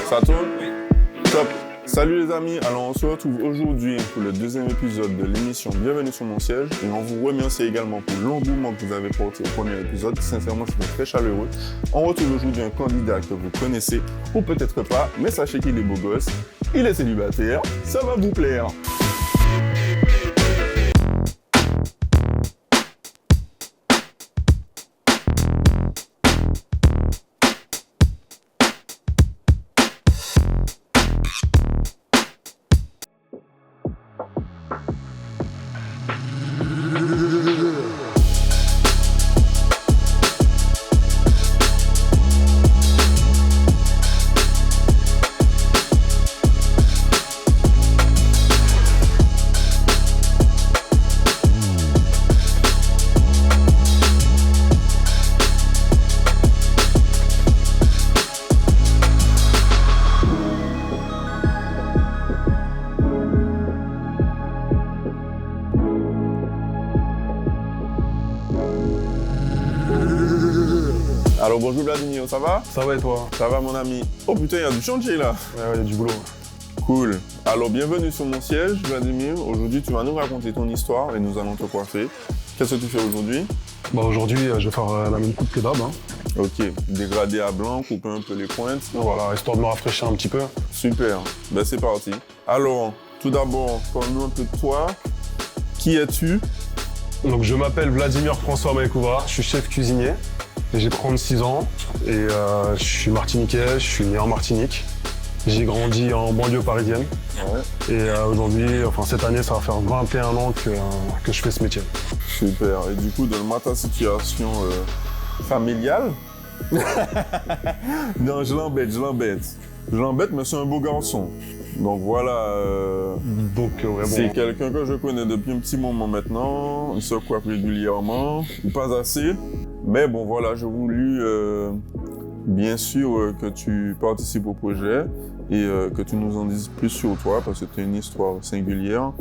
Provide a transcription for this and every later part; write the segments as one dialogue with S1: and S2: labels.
S1: Ça tourne? Oui. Top. Salut les amis, alors on se retrouve aujourd'hui pour le deuxième épisode de l'émission Bienvenue sur mon siège et on vous remercie également pour l'engouement que vous avez porté au premier épisode. Sincèrement, c'était très chaleureux. On retrouve aujourd'hui un candidat que vous connaissez ou peut-être pas, mais sachez qu'il est beau gosse, il est célibataire, ça va vous plaire. Alors bonjour Vladimir, ça va?
S2: Ça va et toi?
S1: Ça va mon ami. Oh putain, il y a du chantier là.
S2: Ouais, il y a du boulot.
S1: Cool. Alors bienvenue sur mon siège Vladimir. Aujourd'hui tu vas nous raconter ton histoire et nous allons te coiffer. Qu'est-ce que tu fais aujourd'hui?
S2: Bah aujourd'hui je vais faire la même coupe que d'hab. Hein.
S1: Ok, dégradé à blanc, couper un peu les pointes.
S2: Voilà, histoire de me rafraîchir un petit peu.
S1: Super, ben c'est parti. Alors, tout d'abord, parle-nous un peu de toi. Qui es-tu?
S2: Donc je m'appelle Vladimir François Maïkouvra, je suis chef cuisinier. J'ai 36 ans et je suis martiniquais, je suis né en Martinique. J'ai grandi en banlieue parisienne. Ouais. Et aujourd'hui, enfin cette année, ça va faire 21 ans que je fais ce métier.
S1: Super. Et du coup, dans ta situation familiale? Non, je l'embête. Je l'embête, mais c'est un beau garçon. Donc voilà, c'est quelqu'un que je connais depuis un petit moment maintenant. Il se coiffe régulièrement, pas assez. Mais bon voilà, j'ai voulu bien sûr que tu participes au projet et que tu nous en dises plus sur toi parce que c'est une histoire singulière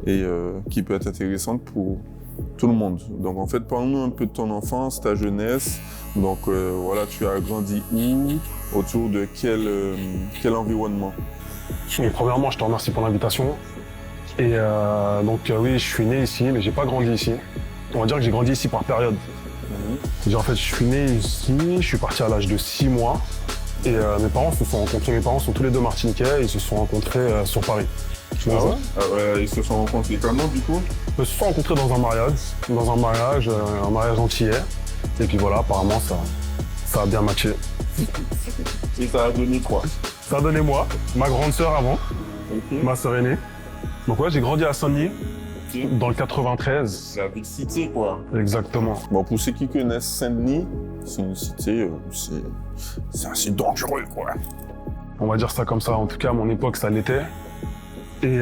S1: et qui peut être intéressante pour tout le monde. Donc en fait, parle-nous un peu de ton enfance, ta jeunesse. Donc voilà, tu as grandi où? Autour de quel environnement?
S2: Donc, premièrement, je te remercie pour l'invitation. Et oui, je suis né ici, mais j'ai pas grandi ici. On va dire que j'ai grandi ici par période. En fait, je suis né ici, je suis parti à l'âge de 6 mois. Et mes parents se sont rencontrés. Mes parents sont tous les deux martiniquais et ils se sont rencontrés sur Paris.
S1: Ils se sont rencontrés comment du coup?
S2: Ils se sont rencontrés dans un mariage antillais. Et puis voilà, apparemment ça a bien matché.
S1: Et ça a donné quoi?
S2: Ça a donné moi, ma grande sœur avant, ma sœur aînée. Donc ouais, j'ai grandi à Saint-Denis, dans le 93.
S1: La big cité quoi.
S2: Exactement.
S1: Bon, pour ceux qui connaissent Saint-Denis, c'est une cité, c'est assez dangereux quoi.
S2: On va dire ça comme ça, en tout cas à mon époque ça l'était. Et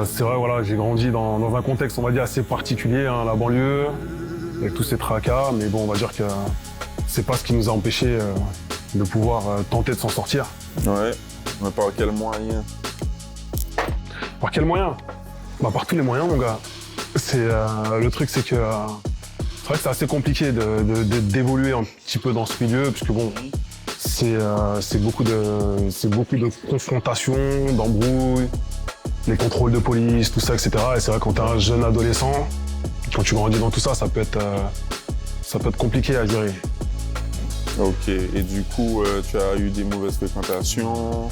S2: c'est vrai, voilà, j'ai grandi dans un contexte, on va dire, assez particulier, hein, la banlieue, avec tous ces tracas, mais bon, on va dire que c'est pas ce qui nous a empêchés de pouvoir tenter de s'en sortir.
S1: Ouais, mais par quels moyens?
S2: Par quels moyens? Bah par tous les moyens mon gars. Le truc c'est que c'est vrai que c'est assez compliqué d'évoluer un petit peu dans ce milieu, puisque bon, c'est beaucoup de confrontations, d'embrouilles, les contrôles de police, tout ça, etc. Et c'est vrai quand t'es un jeune adolescent, quand tu grandis dans tout ça, ça peut être compliqué à gérer.
S1: Ok, et du coup, tu as eu des mauvaises fréquentations.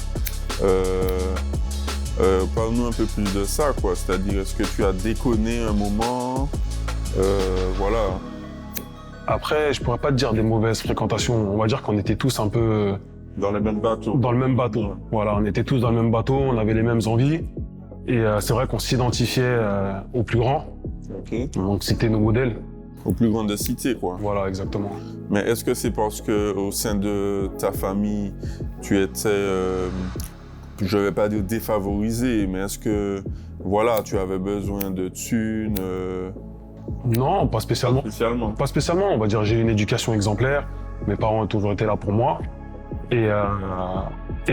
S1: Parle-nous un peu plus de ça, quoi. C'est-à-dire, est-ce que tu as déconné un moment? Voilà.
S2: Après, je pourrais pas te dire des mauvaises fréquentations. On va dire qu'on était tous un peu...
S1: Dans le même bateau.
S2: Dans le même bateau. Ouais. Voilà, on était tous dans le même bateau, on avait les mêmes envies. Et c'est vrai qu'on s'identifiait aux plus grands. Ok. Donc c'était nos modèles.
S1: Aux plus grandes cités, quoi.
S2: Voilà, exactement.
S1: Mais est-ce que c'est parce que au sein de ta famille, tu étais, je vais pas dire défavorisé, mais est-ce que, voilà, tu avais besoin de thunes?
S2: Non, pas spécialement. Pas spécialement, on va dire j'ai eu une éducation exemplaire. Mes parents ont toujours été là pour moi. Et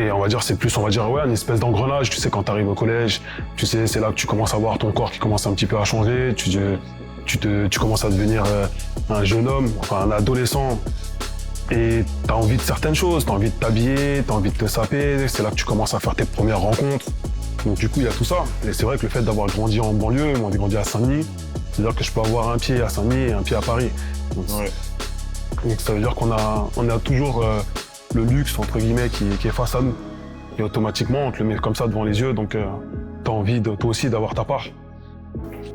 S2: on va dire c'est plus, ouais, une espèce d'engrenage. Tu sais, quand tu arrives au collège, tu sais, c'est là que tu commences à voir ton corps qui commence un petit peu à changer. Tu commences à devenir un jeune homme, enfin un adolescent Et t'as envie de certaines choses, t'as envie de t'habiller, t'as envie de te saper, c'est là que tu commences à faire tes premières rencontres. Donc du coup, il y a tout ça. Et c'est vrai que le fait d'avoir grandi en banlieue, moi j'ai grandi à Saint-Denis, c'est-à-dire que je peux avoir un pied à Saint-Denis et un pied à Paris. Donc ça veut dire qu'on a toujours le luxe, entre guillemets, qui est face à nous. Et automatiquement, on te le met comme ça devant les yeux, donc t'as envie toi aussi d'avoir ta part.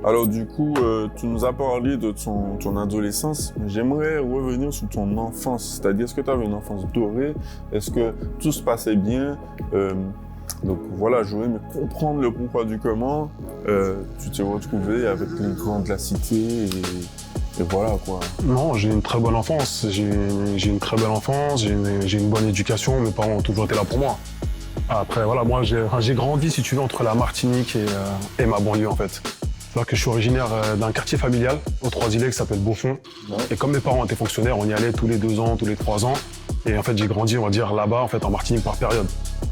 S1: Alors du coup, tu nous as parlé de ton adolescence, mais j'aimerais revenir sur ton enfance. C'est-à-dire, est-ce que tu avais une enfance dorée? Est-ce que tout se passait bien? Donc voilà, je voulais me comprendre le pourquoi du comment. Tu t'es retrouvé avec les grands de la cité et voilà quoi.
S2: Non, j'ai une très bonne enfance. J'ai une très belle enfance, j'ai une bonne éducation. Mes parents ont toujours été là pour moi. Après, voilà, moi j'ai grandi, si tu veux, entre la Martinique et ma banlieue en fait. C'est-à-dire que je suis originaire d'un quartier familial aux Trois-Îlets qui s'appelle Beaufond. Ouais. Et comme mes parents étaient fonctionnaires, on y allait tous les 2 ans, tous les 3 ans. Et en fait, j'ai grandi, on va dire, là-bas, en fait, en Martinique par période.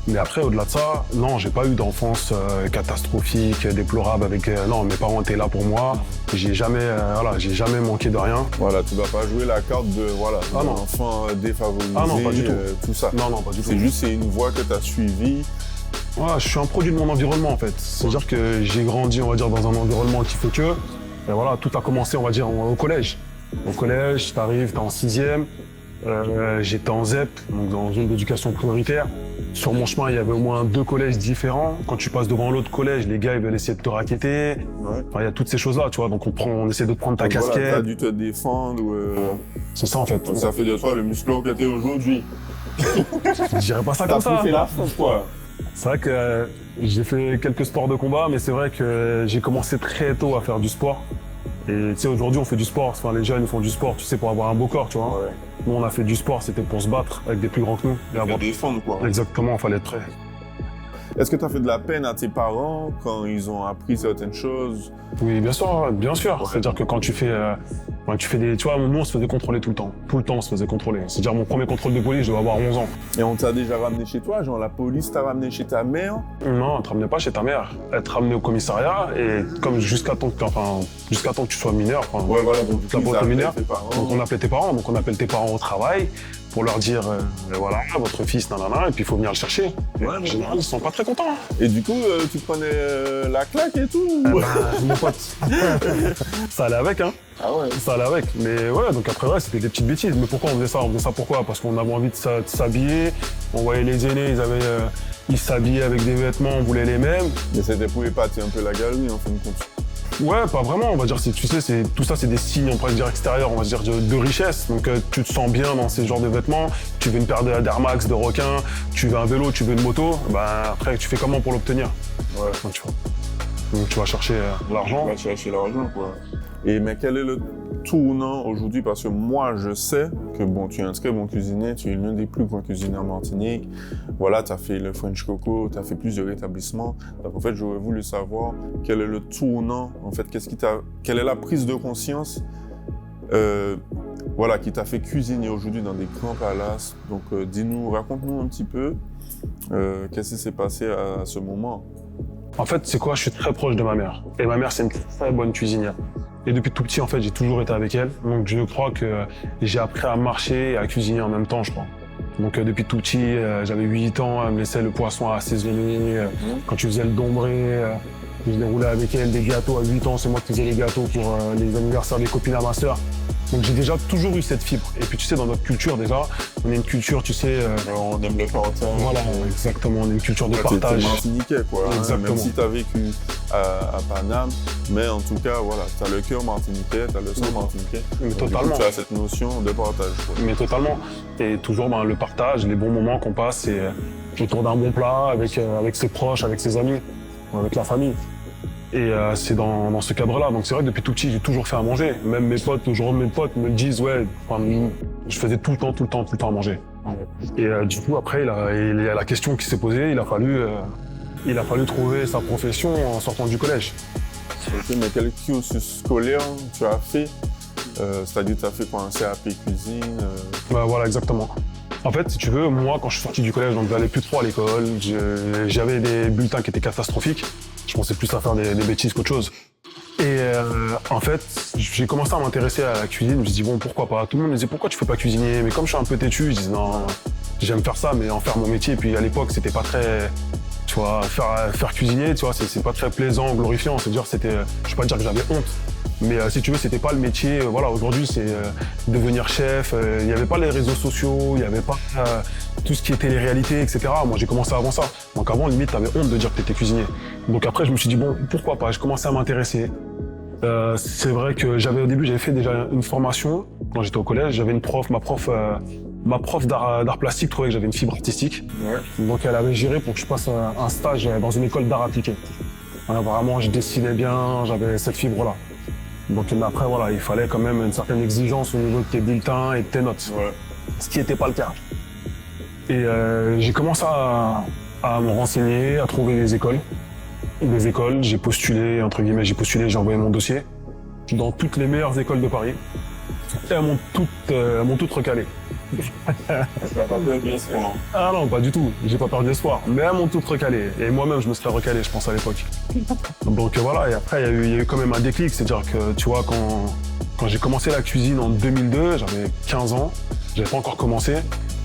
S2: Mais après, au-delà de ça, non, j'ai pas eu d'enfance catastrophique, déplorable avec... non, mes parents étaient là pour moi. J'ai jamais manqué de rien.
S1: Voilà, tu vas pas jouer la carte de, l'enfant défavorisé,
S2: non, pas du tout.
S1: Tout ça.
S2: Non, pas du tout.
S1: C'est une voie que tu as suivie.
S2: Ouais, je suis un produit de mon environnement en fait. C'est-à-dire que j'ai grandi, on va dire, dans un environnement qui fait que, et voilà, tout a commencé, on va dire, au collège. Au collège, t'es en 6e, j'étais en ZEP, donc dans zone d'éducation prioritaire. Sur mon chemin, il y avait au moins 2 collèges différents. Quand tu passes devant l'autre collège, les gars, ils veulent essayer de te raquetter. Ouais. Enfin, il y a toutes ces choses-là, tu vois. Donc on essaie de te prendre ta casquette.
S1: Voilà, t'as dû te défendre.
S2: C'est ça en fait.
S1: Donc, ça fait de toi le musclot que t'es aujourd'hui.
S2: Je dirais pas ça comme ça.
S1: T'as fait la France, quoi.
S2: C'est vrai que j'ai fait quelques sports de combat, mais c'est vrai que j'ai commencé très tôt à faire du sport. Et tu sais, aujourd'hui, on fait du sport. Enfin, les jeunes font du sport, tu sais, pour avoir un beau corps, tu vois. Ouais. Nous, on a fait du sport, c'était pour se battre avec des plus grands que nous.
S1: Et avoir défendre, quoi.
S2: Exactement, il fallait être prêt.
S1: Est-ce que tu as fait de la peine à tes parents quand ils ont appris certaines choses?
S2: Oui, bien sûr, bien sûr. Ouais. C'est-à-dire que quand tu fais des... Tu vois, nous, on se faisait contrôler tout le temps. Tout le temps, on se faisait contrôler. C'est-à-dire, mon premier contrôle de police, je devais avoir 11 ans.
S1: Et on t'a déjà ramené chez toi? Genre, la police t'a ramené chez ta mère?
S2: Non, elle te ramenait pas chez ta mère. Elle te ramenait au commissariat et comme jusqu'à temps que tu sois mineur,
S1: ouais, voilà, donc
S2: mineur, donc on appelait tes parents. Donc on appelle tes parents au travail pour leur dire, voilà, votre fils, nanana, et puis il faut venir le chercher. Ouais, en général, ils sont pas très contents.
S1: Et du coup, tu prenais la claque et tout?
S2: Mon pote. Ça allait avec, hein.
S1: Ah ouais.
S2: Ça allait avec. Mais ouais, donc après, ouais, c'était des petites bêtises. Mais pourquoi on faisait ça? On faisait ça pourquoi? Parce qu'on avait envie de s'habiller. On voyait les aînés, ils s'habillaient avec des vêtements, on voulait les mêmes.
S1: Mais c'était pour épater un peu la galerie, en fin de compte.
S2: Ouais, pas vraiment, on va dire, tu sais, tout ça, c'est des signes, on pourrait dire extérieurs, on va dire de richesse. Donc tu te sens bien dans ces genres de vêtements, tu veux une paire d'Air Max, de requin, tu veux un vélo, tu veux une moto, bah après, tu fais comment pour l'obtenir? Ouais. Donc tu vas chercher l'argent.
S1: Tu vas chercher l'argent, quoi. Mais quel est le tournant aujourd'hui? Parce que moi, je sais que bon, tu es un très bon cuisinier, tu es l'un des plus grands cuisiniers en Martinique. Voilà, tu as fait le French Coco, tu as fait plusieurs établissements. Donc en fait, j'aurais voulu savoir quel est le tournant, en fait, quelle est la prise de conscience voilà, qui t'a fait cuisiner aujourd'hui dans des grands palaces. Donc dis-nous, raconte-nous un petit peu qu'est-ce qui s'est passé à ce moment.
S2: En fait, c'est quoi? Je suis très proche de ma mère. Et ma mère, c'est une très bonne cuisinière. Et depuis tout petit, en fait, j'ai toujours été avec elle. Donc, je crois que j'ai appris à marcher et à cuisiner en même temps, je crois. Donc, depuis tout petit, j'avais 8 ans, elle me laissait le poisson assaisonner. Quand tu faisais le dombré, je déroulais avec elle des gâteaux à 8 ans. C'est moi qui faisais les gâteaux pour les anniversaires des copines à ma sœur. Donc j'ai déjà toujours eu cette fibre. Et puis tu sais, dans notre culture déjà, on a une culture, tu sais...
S1: on aime le partage.
S2: Voilà, exactement, on a une culture de partage.
S1: T'es martiniquais, quoi.
S2: Exactement.
S1: Même si t'as vécu à Paname, mais en tout cas, voilà, t'as le cœur martiniquais, t'as le sang martiniquais.
S2: Mais totalement.
S1: Tu as cette notion de partage, quoi.
S2: Mais totalement. Et toujours le partage, les bons moments qu'on passe, c'est autour d'un bon plat, avec ses proches, avec ses amis, avec la famille. Et c'est dans ce cadre-là. Donc c'est vrai que depuis tout petit, j'ai toujours fait à manger. Même mes potes me le disent, ouais, je faisais tout le temps à manger. Et du coup, après, il y a la question qui s'est posée, il a fallu trouver sa profession en sortant du collège.
S1: Ok, mais quel cursus scolaire tu as fait? C'est-à-dire, tu as fait quoi, un CAP cuisine?
S2: Bah voilà, exactement. En fait, si tu veux, moi, quand je suis sorti du collège, donc j'allais plus trop à l'école, j'avais des bulletins qui étaient catastrophiques. Je pensais plus à faire des bêtises qu'autre chose. Et en fait, j'ai commencé à m'intéresser à la cuisine. Je me suis dit, bon, pourquoi pas? Tout le monde me disait, pourquoi tu fais pas cuisinier? Mais comme je suis un peu têtu, je disais, non, j'aime faire ça, mais en faire mon métier. Et puis à l'époque, c'était pas très, tu vois, faire cuisinier, tu vois, c'est pas très plaisant, glorifiant. C'est-à-dire, c'était, je vais pas dire que j'avais honte. Mais si tu veux, c'était pas le métier. Voilà, aujourd'hui, c'est devenir chef. Il y avait pas les réseaux sociaux, il y avait pas tout ce qui était les réalités, etc. Moi, j'ai commencé avant ça. Donc avant, limite, t'avais honte de dire que t'étais cuisinier. Donc après, je me suis dit, bon, pourquoi pas? Je commençais à m'intéresser. C'est vrai que au début, j'avais fait déjà une formation quand j'étais au collège. J'avais une prof, ma prof d'art plastique trouvait que j'avais une fibre artistique. Ouais. Donc elle avait géré pour que je passe un stage dans une école d'art appliqué. Voilà, vraiment, je dessinais bien, j'avais cette fibre-là. Donc mais après, voilà, il fallait quand même une certaine exigence au niveau de tes bulletins et de tes notes. Ouais. Ce qui n'était pas le cas. Et j'ai commencé à me renseigner, à trouver des écoles. J'ai postulé, entre guillemets, j'ai envoyé mon dossier dans toutes les meilleures écoles de Paris. Et elles m'ont toutes recalé.
S1: T'as pas perdu espoir?
S2: Ah non, pas du tout. J'ai pas perdu espoir. Mais elles m'ont toutes recalé. Et moi-même, je me serais recalé, je pense, à l'époque. Donc voilà, et après, il y a eu quand même un déclic. C'est-à-dire que, tu vois, quand j'ai commencé la cuisine en 2002, j'avais 15 ans. J'avais pas encore commencé.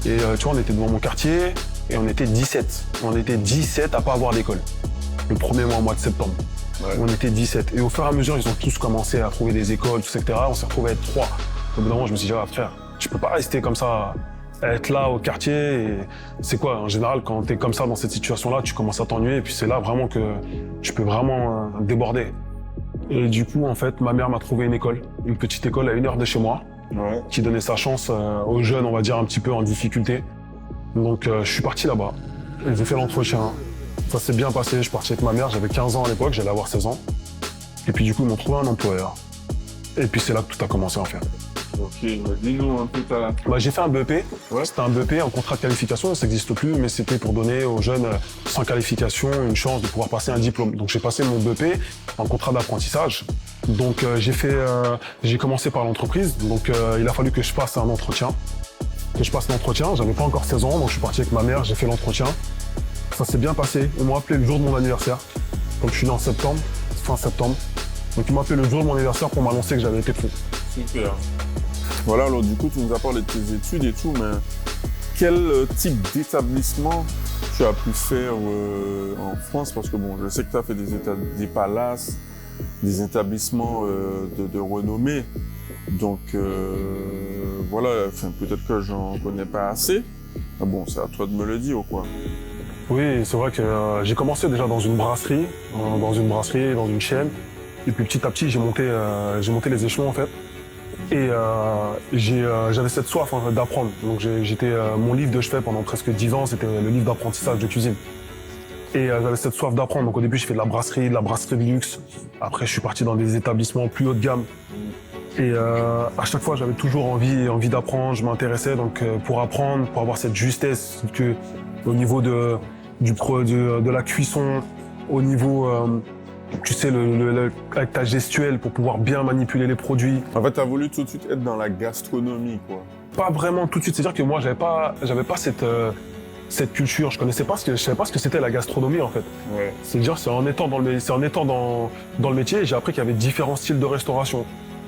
S2: Et tu vois, on était devant mon quartier et on était 17. On était 17 à pas avoir d'école. Le premier mois de septembre. Ouais. On était 17. Et au fur et à mesure, ils ont tous commencé à trouver des écoles, etc. On s'est retrouvés à être 3. Au bout d'un moment, je me suis dit, ah, frère, je peux pas rester comme ça, à être là au quartier. Et c'est quoi, en général, quand t'es comme ça dans cette situation-là, tu commences à t'ennuyer. Et puis c'est là vraiment que tu peux vraiment déborder. Et du coup, en fait, ma mère m'a trouvé une école, une petite école à 1 heure de chez moi, ouais, qui donnait sa chance aux jeunes, on va dire, un petit peu en difficulté. Donc je suis parti là-bas. J'ai fait l'entretien. Ça s'est bien passé, je suis parti avec ma mère, j'avais 15 ans à l'époque, j'allais avoir 16 ans. Et puis du coup, ils m'ont trouvé un employeur. Et puis c'est là que tout a commencé en fait.
S1: Ok, dis-nous un peu
S2: j'ai fait un BEP, ouais. C'était un BEP, un contrat de qualification, ça n'existe plus, mais c'était pour donner aux jeunes sans qualification une chance de pouvoir passer un diplôme. Donc j'ai passé mon BEP en contrat d'apprentissage. Donc j'ai commencé par l'entreprise, donc il a fallu que je passe un entretien. J'avais pas encore 16 ans, donc je suis parti avec ma mère, j'ai fait l'entretien. Ça s'est bien passé. Ils m'ont appelé le jour de mon anniversaire. Comme je suis né en septembre, fin septembre. Donc ils m'ont appelé le jour de mon anniversaire pour m'annoncer que j'avais été pris.
S1: Super. Voilà, alors du coup, tu nous as parlé de tes études et tout, mais quel type d'établissement tu as pu faire en France? Parce que bon, je sais que tu as fait des palaces, des établissements de renommée. Donc voilà, peut-être que j'en connais pas assez. Ah bon, c'est à toi de me le dire ou quoi?
S2: Oui, c'est vrai que j'ai commencé déjà dans une brasserie, dans une chaîne. Et puis petit à petit, j'ai monté les échelons en fait. Et j'avais cette soif en fait, d'apprendre. Donc mon livre de chevet pendant presque 10 ans, c'était le livre d'apprentissage de cuisine. Et j'avais cette soif d'apprendre. Donc au début, j'ai fait de la brasserie de luxe. Après, je suis parti dans des établissements plus haut de gamme. Et à chaque fois, j'avais toujours envie d'apprendre. Je m'intéressais donc pour apprendre, pour avoir cette justesse au niveau de la cuisson, au niveau, tu sais, avec ta gestuelle pour pouvoir bien manipuler les produits.
S1: En fait, tu as voulu tout de suite être dans la gastronomie, quoi.
S2: Pas vraiment tout de suite. C'est-à-dire que moi, j'avais pas cette culture. Je savais pas ce que c'était la gastronomie, en fait. Ouais. C'est-à-dire, c'est en étant dans le métier, j'ai appris qu'il y avait différents styles de restauration,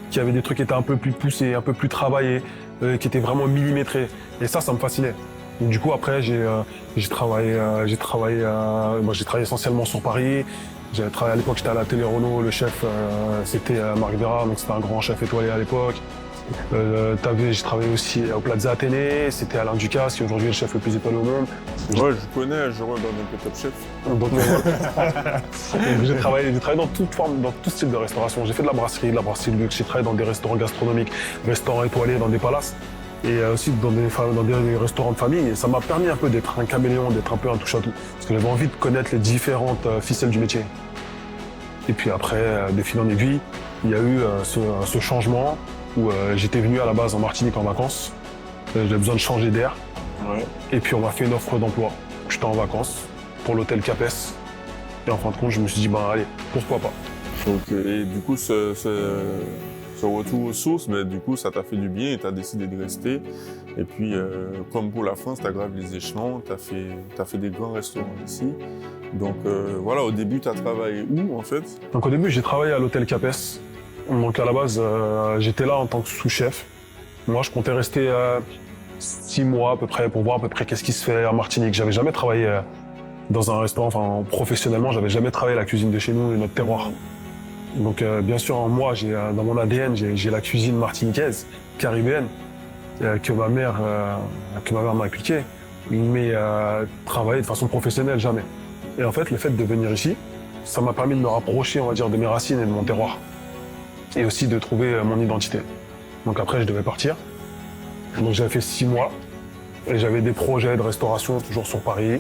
S2: qu'il y avait des trucs qui étaient un peu plus poussés, un peu plus travaillés, qui étaient vraiment millimétrés. Et ça me fascinait. Donc, du coup, après, j'ai travaillé essentiellement sur Paris. J'ai travaillé à l'époque, j'étais à la télé Renault, le chef, c'était Marc Vera, donc c'était un grand chef étoilé à l'époque. J'ai travaillé aussi au Plaza Athénée, c'était Alain Ducasse, qui aujourd'hui est le chef le plus étoilé au monde.
S1: Ouais, je connais, je regarde un peu Top Chef.
S2: Donc, j'ai travaillé dans toute forme, dans tout style de restauration. J'ai fait de la brasserie de luxe, j'ai travaillé dans des restaurants gastronomiques, restaurants étoilés, dans des palaces. Et aussi dans des restaurants de famille. Et ça m'a permis un peu d'être un caméléon, d'être un peu un touche-à-tout. Parce que j'avais envie de connaître les différentes ficelles du métier. Et puis après, de fil en aiguille, il y a eu ce changement où j'étais venu à la base en Martinique en vacances. J'avais besoin de changer d'air. Ouais. Et puis on m'a fait une offre d'emploi. J'étais en vacances pour l'hôtel Capes. Et en fin de compte, je me suis dit, allez, pourquoi pas.
S1: Donc, et du coup, ce retour aux sources, mais du coup, ça t'a fait du bien et tu as décidé de rester. Et puis, comme pour la France, tu as gravé les échelons, tu as fait des grands restaurants ici. Donc voilà, au début, tu as travaillé où en fait?
S2: Donc au début, j'ai travaillé à l'hôtel Capes. Donc à la base, j'étais là en tant que sous-chef. Moi, je comptais rester 6 mois à peu près pour voir à peu près qu'est-ce qui se fait en Martinique. J'avais jamais travaillé dans un restaurant, enfin professionnellement, j'avais jamais travaillé la cuisine de chez nous et notre terroir. Donc bien sûr, moi, dans mon ADN, j'ai la cuisine martiniquaise, caribéenne, que ma mère m'a appliquée, mais travailler de façon professionnelle, jamais. Et en fait, le fait de venir ici, ça m'a permis de me rapprocher, on va dire, de mes racines et de mon terroir. Et aussi de trouver mon identité. Donc après, je devais partir. Donc j'avais fait 6 mois et j'avais des projets de restauration toujours sur Paris.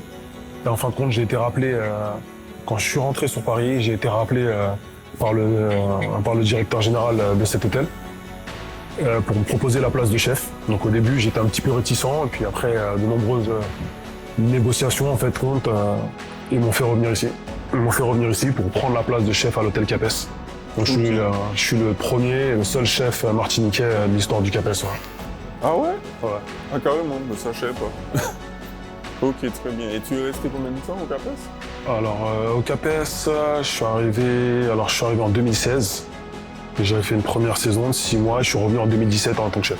S2: Et en fin de compte, j'ai été rappelé, quand je suis rentré sur Paris, j'ai été rappelé par le directeur général de cet hôtel pour me proposer la place de chef. Donc au début, j'étais un petit peu réticent et puis après de nombreuses négociations, en fait, ils m'ont fait revenir ici. Ils m'ont fait revenir ici pour prendre la place de chef à l'hôtel Capes. Donc je suis le premier et le seul chef martiniquais de l'histoire du Capes. Ouais.
S1: Ah ouais?
S2: Ouais.
S1: Ah carrément, mais ça je savais pas. Ok, très bien. Et tu es resté combien de temps au Capes?
S2: Alors au Capes, je suis arrivé en 2016. Et j'avais fait une première saison de 6 mois et je suis revenu en 2017 en tant que chef.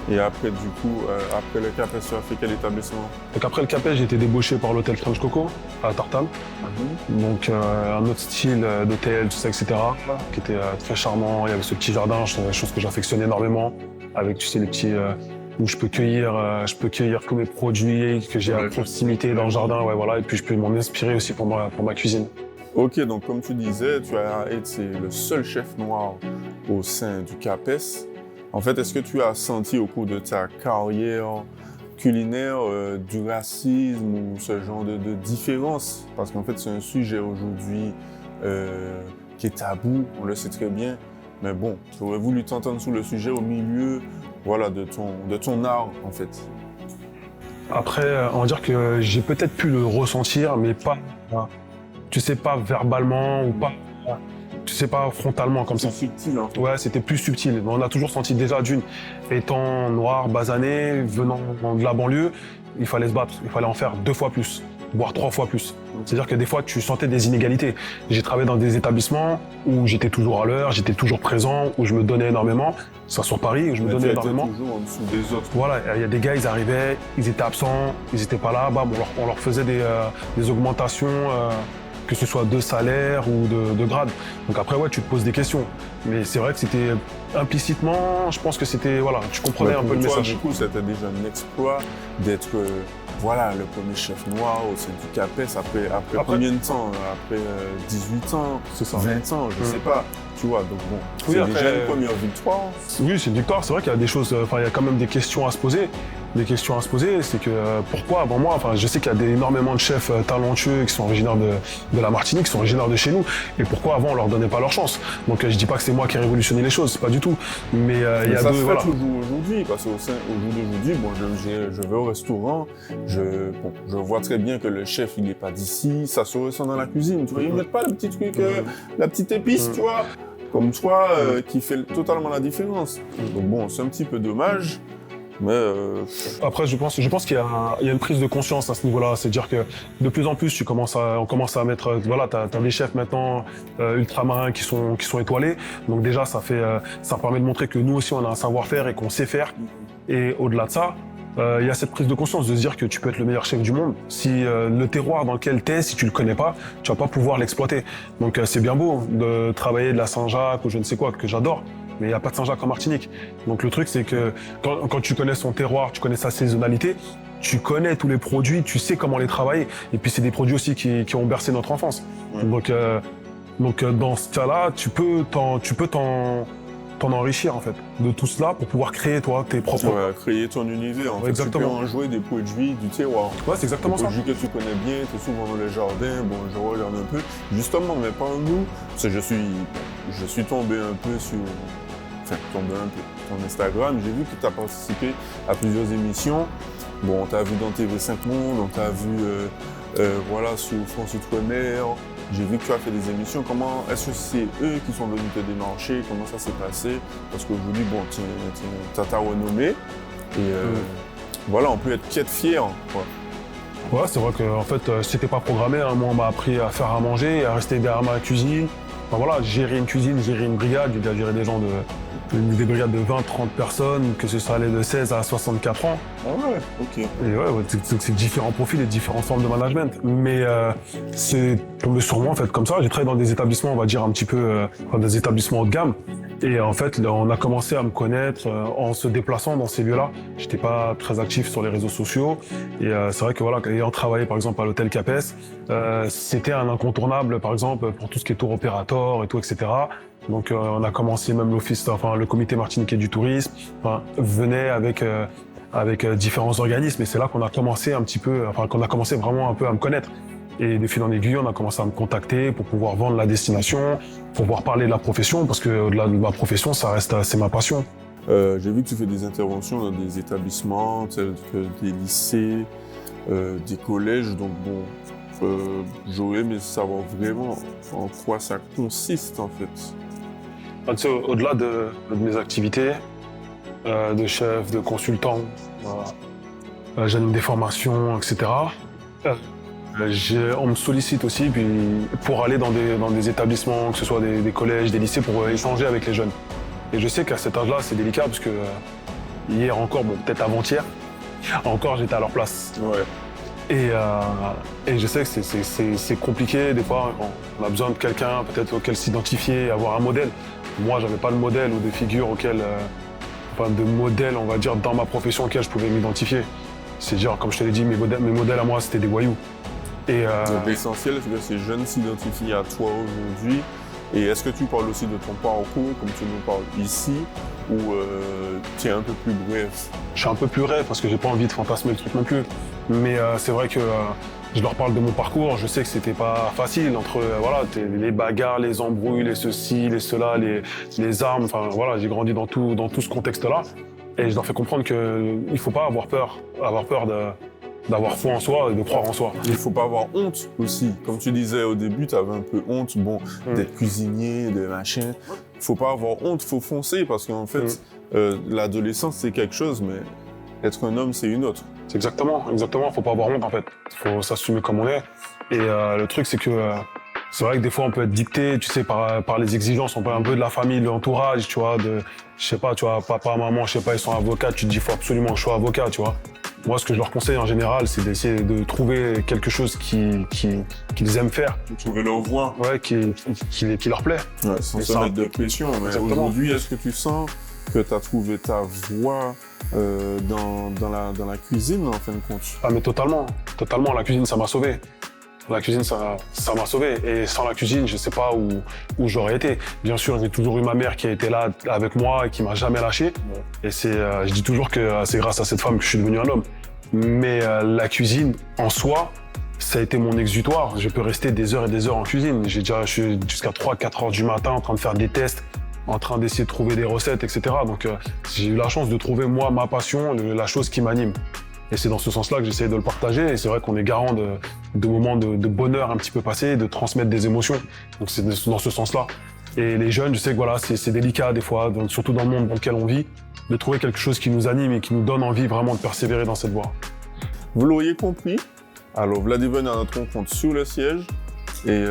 S1: Et après, du coup, après le Capes, tu as fait quel établissement?
S2: Donc après le Capes, j'ai été débauché par l'hôtel French Coco à Tartane. Donc un autre style d'hôtel, tout ça, etc. Qui était très charmant. Il y avait ce petit jardin, chose que j'affectionne énormément. Avec, tu sais, les petits où je peux cueillir tous mes produits que j'ai à proximité dans le jardin, ouais, voilà. Et puis je peux m'en inspirer aussi pour ma cuisine.
S1: Ok, donc comme tu disais, tu as été le seul chef noir au sein du Capes. En fait, est-ce que tu as senti au cours de ta carrière culinaire du racisme ou ce genre de différence? Parce qu'en fait, c'est un sujet aujourd'hui qui est tabou, on le sait très bien. Mais bon, j'aurais voulu t'entendre sur le sujet au milieu, voilà, de ton art, en fait.
S2: Après, on va dire que j'ai peut-être pu le ressentir, mais pas, tu sais, pas verbalement ou pas, tu sais, pas frontalement comme ça.
S1: C'est subtil, en fait.
S2: Ouais, c'était plus subtil. On a toujours senti déjà étant noir, basané, venant de la banlieue, il fallait se battre, il fallait en faire 2 fois plus, voire 3 fois plus. C'est-à-dire que des fois, tu sentais des inégalités. J'ai travaillé dans des établissements où j'étais toujours à l'heure, j'étais toujours présent, où je me donnais énormément. Ça sur Paris, où je me donnais énormément.
S1: Toujours en dessous des autres.
S2: Voilà, il y a des gars, ils arrivaient, ils étaient absents, ils étaient pas là, bam, on leur faisait des augmentations, que ce soit de salaire ou de grade. Donc après, ouais, tu te poses des questions. Mais c'est vrai que c'était implicitement, je pense que c'était, voilà, tu comprenais un peu le message.
S1: Du coup, c'était déjà un exploit d'être, voilà, le premier chef noir au sein du Capes après combien de temps? Après 18 ans,
S2: c'est ça.
S1: 20 ans, je sais pas. Tu vois, donc bon,
S2: oui,
S1: c'est
S2: après,
S1: déjà une première victoire.
S2: Oui, c'est une victoire. C'est vrai qu'il y a des choses, enfin, il y a quand même des questions à se poser. Des questions à se poser, c'est que pourquoi avant moi, enfin, je sais qu'il y a énormément de chefs talentueux qui sont originaires de la Martinique, qui sont originaires de chez nous, et pourquoi avant on leur donnait pas leur chance. Donc je dis pas que c'est moi qui ai révolutionné les choses, pas du tout. Mais il y a
S1: ça
S2: deux,
S1: se fait
S2: voilà.
S1: toujours aujourd'hui, parce qu'au jour d'aujourd'hui, bon, je vais au restaurant, je vois très bien que le chef il est pas d'ici, ça se ressent dans la cuisine, tu vois, ils mettent pas le petit truc, la petite épice, tu vois, comme toi, qui fait totalement la différence. Donc bon, c'est un petit peu dommage. Mais
S2: Après, je pense qu'il y a une prise de conscience à ce niveau-là. C'est-à-dire que de plus en plus, on commence à mettre, voilà, t'as des chefs maintenant ultramarins qui sont étoilés. Donc déjà, ça permet de montrer que nous aussi, on a un savoir-faire et qu'on sait faire. Et au-delà de ça, il y a cette prise de conscience de se dire que tu peux être le meilleur chef du monde. Si le terroir dans lequel t'es, si tu le connais pas, tu vas pas pouvoir l'exploiter. Donc c'est bien beau de travailler de la Saint-Jacques ou je ne sais quoi, que j'adore. Mais il n'y a pas de Saint-Jacques en Martinique. Donc le truc, c'est que quand tu connais son terroir, tu connais sa saisonnalité, tu connais tous les produits, tu sais comment les travailler. Et puis c'est des produits aussi qui ont bercé notre enfance. Ouais. Donc dans ce cas-là, tu peux t'en enrichir en fait de tout cela pour pouvoir créer toi tes propres.
S1: Ouais, créer ton univers. En fait,
S2: exactement.
S1: Tu peux en jouer des produits du terroir.
S2: Ouais, c'est exactement ça.
S1: Des produits que tu connais bien, tu es souvent dans le jardin. Bon, je regarde un peu. Justement, mais pas nous, parce que je suis tombé un peu sur ton Instagram, j'ai vu que tu as participé à plusieurs émissions Bon, on t'a vu dans TV5 Monde, on t'a vu voilà, sur France Outre-mer. J'ai vu que tu as fait des émissions. Comment est-ce que c'est eux qui sont venus te démarcher? Comment ça s'est passé? Parce qu'aujourd'hui, bon, tu as ta renommée. Et voilà, on peut être fier. Quoi.
S2: Ouais, c'est vrai que en fait, c'était pas programmé. Hein. Moi, on m'a appris à faire à manger, à rester derrière ma cuisine. Enfin, voilà, gérer une cuisine, gérer une brigade. J'ai déjà géré des gens des brigades de 20, 30 personnes, que ce soit allé de 16 à 64 ans.
S1: Ah ouais, ok.
S2: Et ouais, c'est différents profils et différentes formes de management. Mais c'est tombé sur moi, en fait, comme ça. J'ai travaillé dans des établissements, on va dire, un petit peu, des établissements haut de gamme. Et en fait, là, on a commencé à me connaître en se déplaçant dans ces lieux-là. J'étais pas très actif sur les réseaux sociaux. Et c'est vrai que voilà, ayant travaillé par exemple à l'hôtel Capes, c'était un incontournable, par exemple, pour tout ce qui est tour opérateur et tout, etc. Donc on a commencé même le comité martiniquais du tourisme, venait avec différents organismes. Et c'est là qu'on a commencé qu'on a commencé vraiment un peu à me connaître. Et de fil en aiguille, on a commencé à me contacter pour pouvoir vendre la destination, pour pouvoir parler de la profession, parce que au-delà de ma profession, c'est ma passion.
S1: J'ai vu que tu fais des interventions dans des établissements, tels que des lycées, des collèges. Donc bon, j'aurais aimé savoir vraiment en quoi ça consiste en fait.
S2: Tu sais, au-delà de mes activités, de chef, de consultant, j'anime des formations, etc. On me sollicite aussi pour aller dans des établissements, que ce soit des collèges, des lycées, pour échanger avec les jeunes. Et je sais qu'à cet âge-là, c'est délicat parce que hier encore, bon, peut-être avant-hier, encore j'étais à leur place.
S1: Ouais.
S2: Et je sais que c'est compliqué, des fois, on a besoin de quelqu'un peut-être auquel s'identifier, avoir un modèle. Moi, j'avais pas de modèle ou de figure de modèle, on va dire, dans ma profession auquel je pouvais m'identifier. C'est genre, comme je te l'ai dit, mes modèles à moi, c'était des voyous.
S1: Donc l'essentiel, c'est que ces jeunes s'identifient à toi aujourd'hui. Et est-ce que tu parles aussi de ton parcours, comme tu nous parles ici, ou tu es un peu plus bref?
S2: Je suis un peu plus bref parce que j'ai pas envie de fantasmer le truc non plus. Mais c'est vrai que je leur parle de mon parcours. Je sais que c'était pas facile entre les bagarres, les embrouilles, les ceci, les cela, les armes. Enfin voilà, j'ai grandi dans tout ce contexte-là. Et je leur fais comprendre qu'il faut pas avoir peur d'avoir foi en soi et de croire en soi.
S1: Il faut pas avoir honte aussi. Comme tu disais au début, tu avais un peu honte, d'être cuisinier, de machin. Il faut pas avoir honte, il faut foncer parce qu'en fait, l'adolescence c'est quelque chose, mais être un homme c'est une autre.
S2: C'est exactement. Faut pas avoir honte en fait. Faut s'assumer comme on est. Et le truc c'est que c'est vrai que des fois on peut être dicté, tu sais, par les exigences, on parle un peu de la famille, de l'entourage, tu vois, je sais pas, tu vois, papa, maman, je sais pas, ils sont avocats, tu te dis faut absolument que je sois avocat, tu vois. Moi, ce que je leur conseille en général, c'est d'essayer de trouver quelque chose qu'ils aiment faire.
S1: Trouver leur voie.
S2: Ouais, qui leur plaît.
S1: Ouais, sans se mettre de pression. Mais aujourd'hui, est-ce que tu sens que tu as trouvé ta voie dans la cuisine, en fin de compte?
S2: Ah, mais totalement. Totalement. La cuisine, ça m'a sauvé. La cuisine, ça m'a sauvé. Et sans la cuisine, je sais pas où j'aurais été. Bien sûr, j'ai toujours eu ma mère qui a été là avec moi et qui m'a jamais lâché. Et je dis toujours que c'est grâce à cette femme que je suis devenu un homme. Mais la cuisine, en soi, ça a été mon exutoire. Je peux rester des heures et des heures en cuisine. Je suis jusqu'à 3-4 heures du matin en train de faire des tests, en train d'essayer de trouver des recettes, etc. Donc, j'ai eu la chance de trouver, moi, ma passion, la chose qui m'anime. Et c'est dans ce sens-là que j'essaie de le partager. Et c'est vrai qu'on est garant de moments de bonheur un petit peu passés, de transmettre des émotions. Donc c'est dans ce sens-là. Et les jeunes, je sais que voilà, c'est délicat des fois, donc, surtout dans le monde dans lequel on vit, de trouver quelque chose qui nous anime et qui nous donne envie vraiment de persévérer dans cette voie.
S1: Vous l'auriez compris. Alors Vladiven est à notre rencontre sur le siège. Et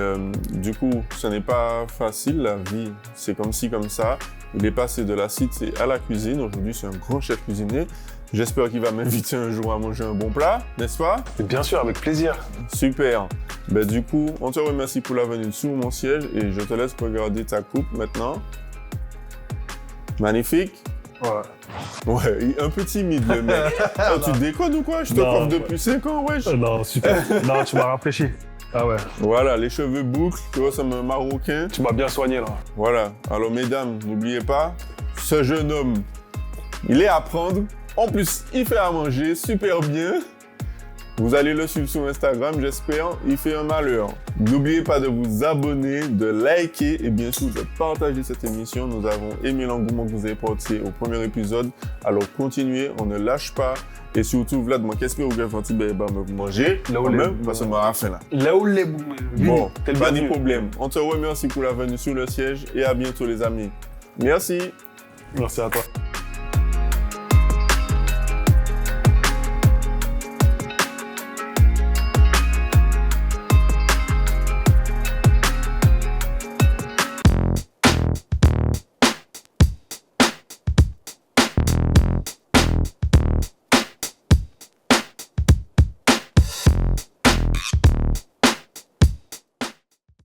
S1: du coup, ce n'est pas facile, la vie, c'est comme ci, comme ça. Il est passé de la cité à la cuisine. Aujourd'hui, c'est un grand chef cuisinier. J'espère qu'il va m'inviter un jour à manger un bon plat, n'est-ce pas?
S2: Et bien sûr, avec plaisir.
S1: Super. Ben, du coup, on te remercie pour la venue sur mon siège et je te laisse regarder ta coupe maintenant. Magnifique. Ouais, un peu timide le mec. Oh, tu déconnes ou quoi? Je te coiffe depuis 5 ans, wesh.
S2: Non, super. Non, tu m'as rafraîchi. Ah ouais.
S1: Voilà, les cheveux boucles, tu vois, ça me marocain.
S2: Tu m'as bien soigné là.
S1: Voilà. Alors mesdames, n'oubliez pas, ce jeune homme, il est à prendre. En plus, il fait à manger super bien. Vous allez le suivre sur Instagram, j'espère. Il fait un malheur. N'oubliez pas de vous abonner, de liker et bien sûr de partager cette émission. Nous avons aimé l'engouement que vous avez porté au premier épisode. Alors continuez, on ne lâche pas. Et surtout, Vlad, moi, qu'est-ce que vous avez fait me manger? Là où même, parce que moi, fin là.
S2: Là où les
S1: bon, pas de problème. On te remercie pour la venue sur le siège et à bientôt, les amis. Merci.
S2: Merci à toi.